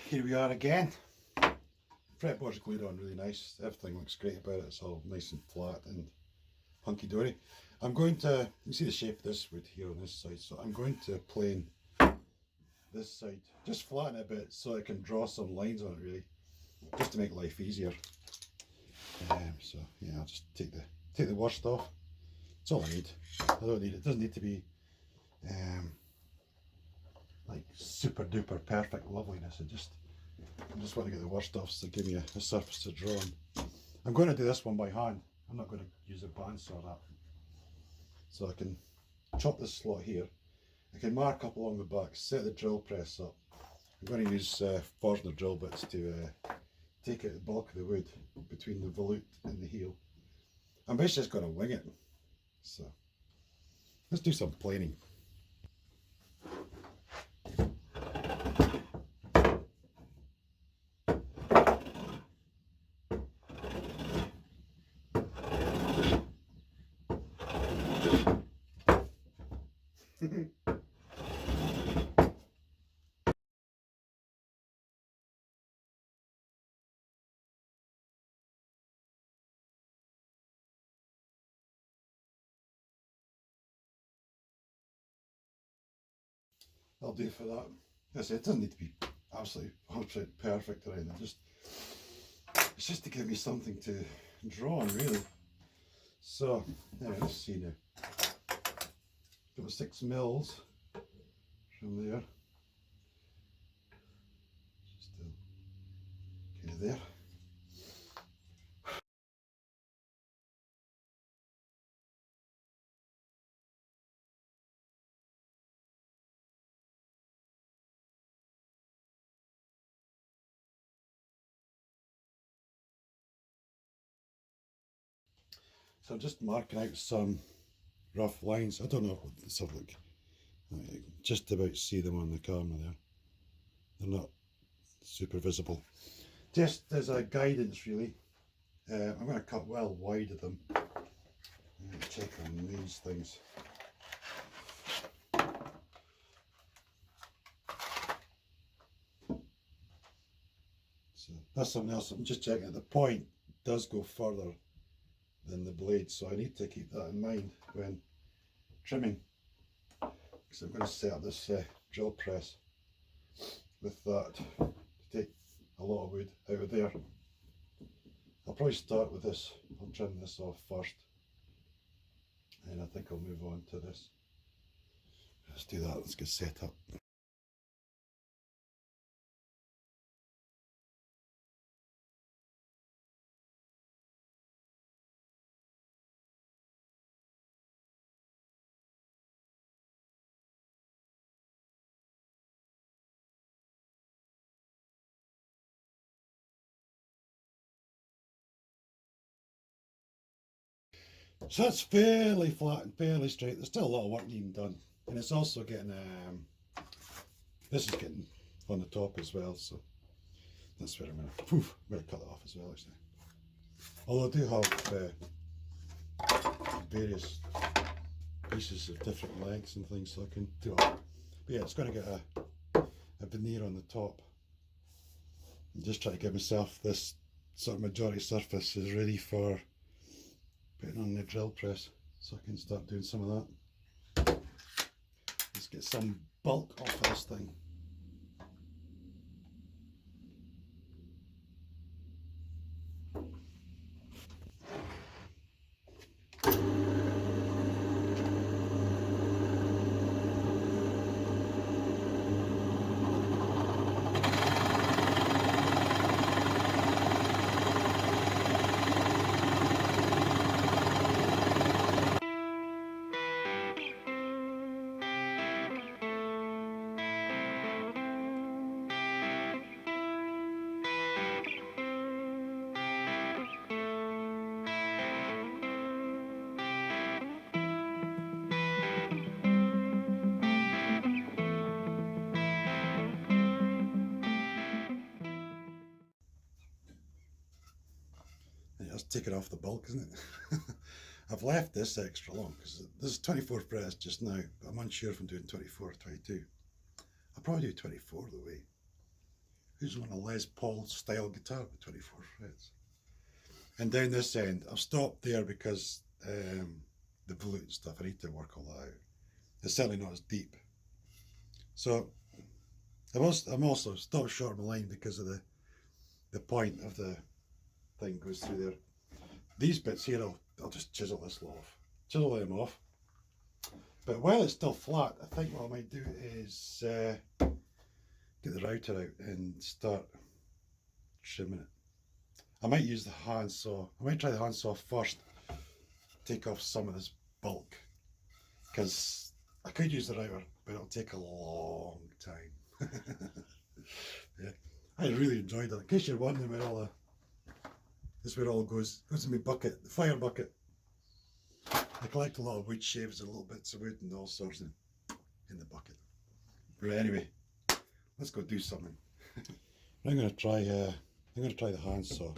here we are again. Fretboard's glued on really nice. Everything looks great about it. It's all nice and flat and hunky-dory. I'm going to, you see the shape of this wood here on this side, so I'm going to plane this side, just flatten it a bit so I can draw some lines on it really, just to make life easier. So yeah, I'll just take the worst off. That's all I need. I don't need it. It doesn't need to be like super duper perfect loveliness. I just want to get the worst off so give me a surface to draw on. I'm going to do this one by hand. I'm not going to use a bandsaw that. So I can chop this slot here. I can mark up along the back, set the drill press up. I'm going to use Forstner drill bits to take out the bulk of the wood between the volute and the heel. I'm basically just going to wing it. So let's do some planing. I'll do for that. As I say, it doesn't need to be absolutely 100% perfect or anything. It's just to give me something to draw on, really. So, anyway, let's see now. Got 6 mils from there. Still kind of there. So I'm just marking out some rough lines. I don't know what this will look. Just about see them on the camera there. They're not super visible. Just as a guidance, really. I'm going to cut well wide of them. I'm going to check on these things. So that's something else. I'm just checking that the point does go further than the blade, so I need to keep that in mind when trimming, because I'm going to set up this drill press with that to take a lot of wood out of there. I'll probably start with this. I'll trim this off first, and I think I'll move on to this. Let's do that. Let's get set up. So it's fairly flat and fairly straight. There's still a lot of work needing done, and it's also getting this is getting on the top as well, so that's where I'm going to cut it off as well actually. Although I do have various pieces of different lengths and things, so I can do it. But yeah, it's going to get a veneer on the top. I'm just trying to give myself this sort of majority surface is ready for putting on the drill press, so I can start doing some of that. Let's get some bulk off of this thing. That's taking off the bulk, isn't it? I've left this extra long because this is 24 press just now, but I'm unsure if I'm doing 24 or 22. I'll probably do 24 the way. who's on a Les Paul style guitar with 24 frets. And down this end, I've stopped there because the volute and stuff, I need to work all that out. It's certainly not as deep. So I'm also stopped short of my line because of the point of the thing goes through there. These bits here, I'll just chisel this lot off. Chisel them off. But while it's still flat, I think what I might do is get the router out and start trimming it. I might use the handsaw. I might try the handsaw first. Take off some of this bulk. Because I could use the router, but it'll take a long time. Yeah, I really enjoyed it. In case you're wondering where all this is where it all goes. It goes in my bucket, the fire bucket. I collect a lot of wood shaves and little bits of wood and all sorts in the bucket. Right, anyway, let's go do something. I'm gonna try the handsaw.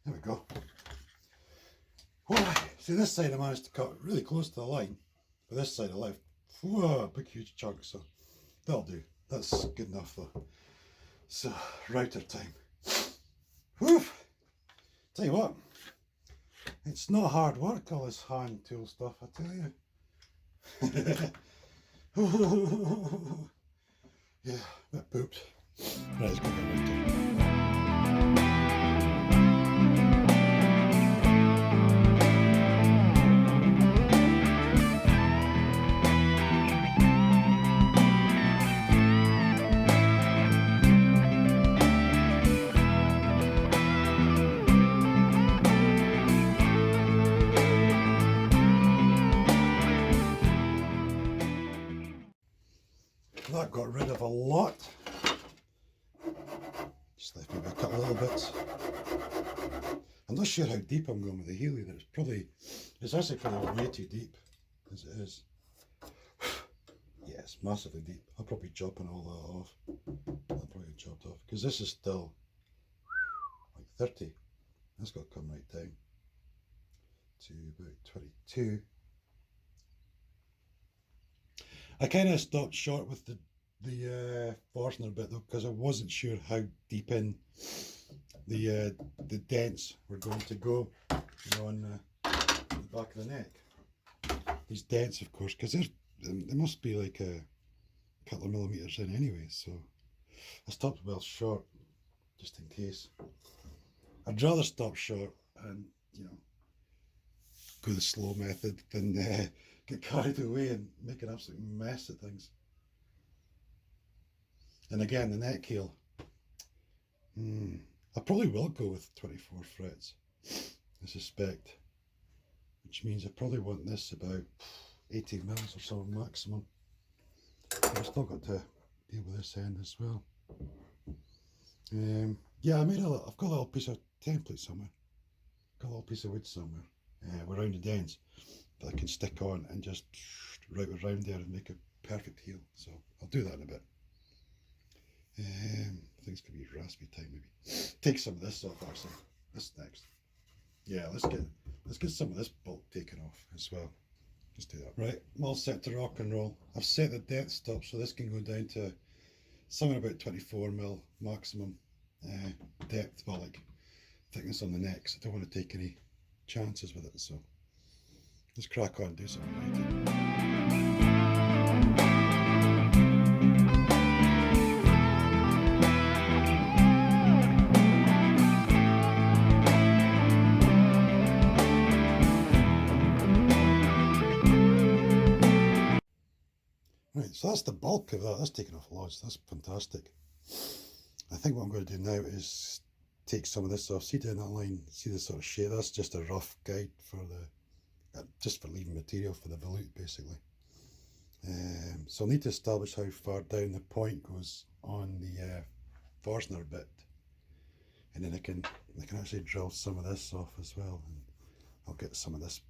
There we go. Well, see, this side I managed to cut really close to the line, but this side I left a big huge chunk, so that'll do. That's good enough though. So, router time. Whew. Tell you what, it's not hard work, all this hand tool stuff, I tell you. Yeah, a bit pooped. Right, let's go get a router. That got rid of a lot. Just left maybe a couple little bits. I'm not sure how deep I'm going with the heel either. It's actually probably way too deep as it is. Yeah, it's massively deep. I'll probably be chopping all that off. I'll probably chop it off because this is still like 30. That's got to come right down to about 22. I kind of stopped short with the Forstner bit though because I wasn't sure how deep in the dents were going to go, you know, on the back of the neck. These dents, of course, because they must be like a couple of millimeters in anyway. So I stopped well short, just in case. I'd rather stop short and, you know, go the slow method than get carried away and make an absolute mess of things. And again, the neck heel. I probably will go with 24 frets, I suspect. Which means I probably want this about 18 mils or so maximum. But I've still got to deal with this end as well. Yeah, I've got a little piece of template somewhere. Got a little piece of wood somewhere with rounded ends that I can stick on and just route around there and make a perfect heel. So I'll do that in a bit. I think it's going to be raspy time maybe. Take some of this off actually. This next. Yeah, let's get some of this bulk taken off as well. Just do that. Right, I'm all set to rock and roll. I've set the depth stop so this can go down to somewhere about 24mm maximum depth, well, like thickness on the neck. So I don't want to take any chances with it, so let's crack on and do something like it. Right, so that's the bulk of that. That's taken off loads. That's fantastic. I think what I'm going to do now is take some of this off. See down that line, see the sort of shape? That's just a rough guide for the, just for leaving material for the volute basically. So I'll need to establish how far down the point goes on the Forstner bit, and then I can actually drill some of this off as well, and I'll get some of this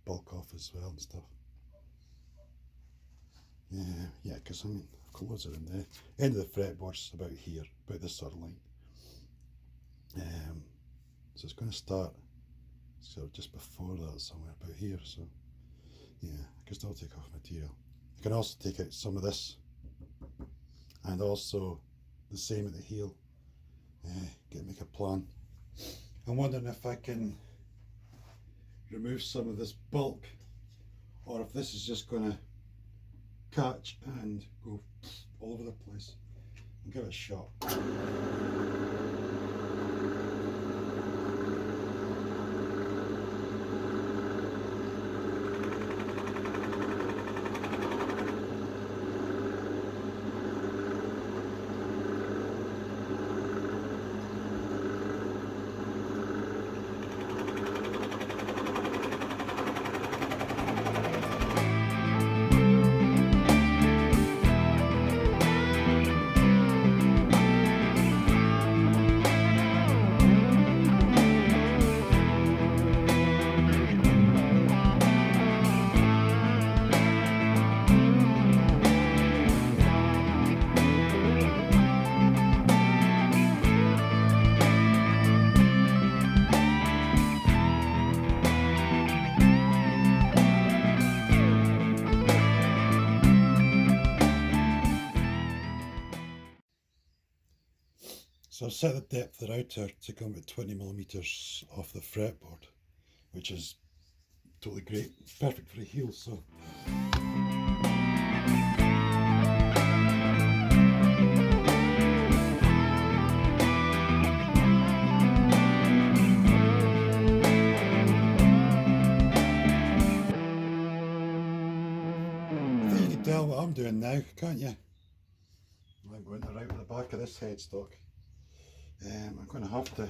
bulk off as well and stuff. Yeah, because I mean, I've got loads of them there. End of the fretboard's about here, about this sort of line. So it's going to start sort of just before that, somewhere about here. So yeah, I can still take off material. I can also take out some of this, and also the same at the heel. Make a plan. I'm wondering if I can remove some of this bulk, or if this is just going to catch and go all over the place. I'll give it a shot. So I've set the depth of the router to come about 20mm off the fretboard, which is totally great, perfect for a heel. So I think you can tell what I'm doing now, can't you? I'm going to route the back of this headstock. I'm going to have to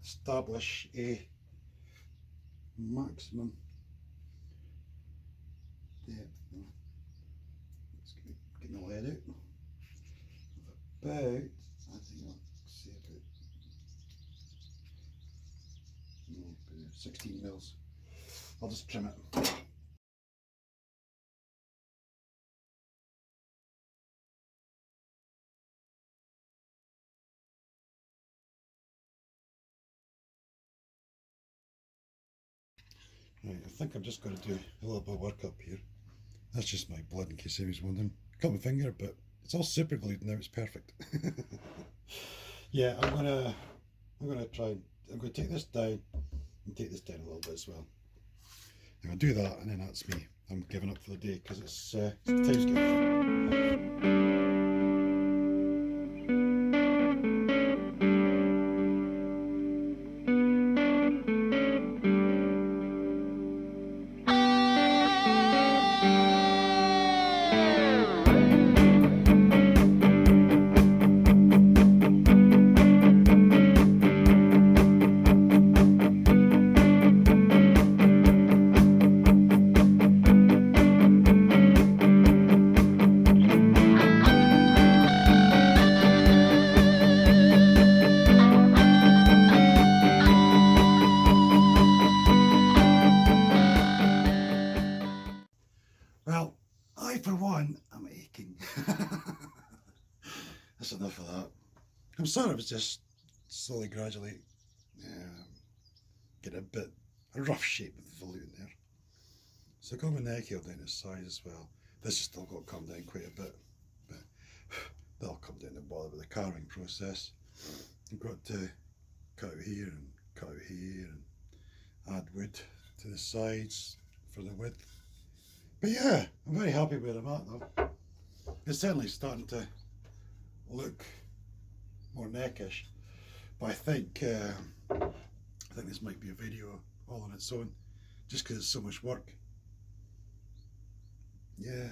establish a maximum depth. Let's get my lead out. About, I think I'll say about 16 mils. I'll just trim it. Right, I think I'm just going to do a little bit of work up here. That's just my blood, in case anyone's wondering. Cut my finger, but it's all super glued now. It's perfect. Yeah, I'm gonna take this down and take this down a little bit as well. I'm gonna do that, and then that's me. I'm giving up for the day because it's time's getting. Well, I for one am aching. That's enough of that. I'm sort of just slowly, gradually get a bit a rough shape with the volute in there. So I got my neck heel down to size as well. This has still got to come down quite a bit, but that'll come down the bother with the carving process. I've got to cut out here and cut out here and add wood to the sides for the width. But yeah, I'm very happy where I'm at though. It's certainly starting to look more neckish, but I think this might be a video all on its own, just because it's so much work. Yeah,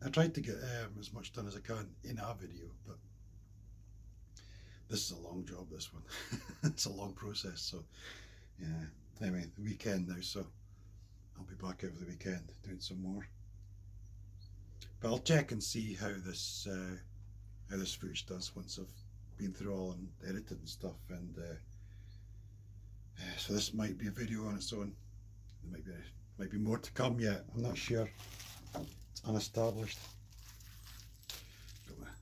I tried to get as much done as I can in a video, but this is a long job, this one. It's a long process, so yeah. Anyway, the weekend now, so I'll be back over the weekend doing some more. But I'll check and see how this footage does once I've been through all and edited and stuff. And so this might be a video on its own. There might be more to come yet. I'm not sure. It's unestablished.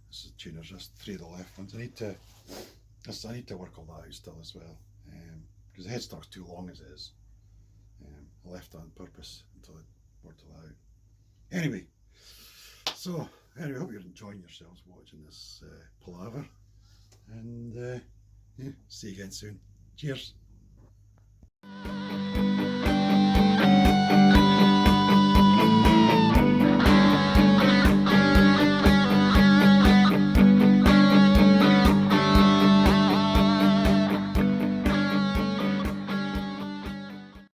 This is tuners. Just 3 of the left ones. I need to work all that out still as well, because the headstock's too long as it is. I left that on purpose until I worked all that out. Anyway, I hope you're enjoying yourselves watching this palaver, and yeah, see you again soon. Cheers.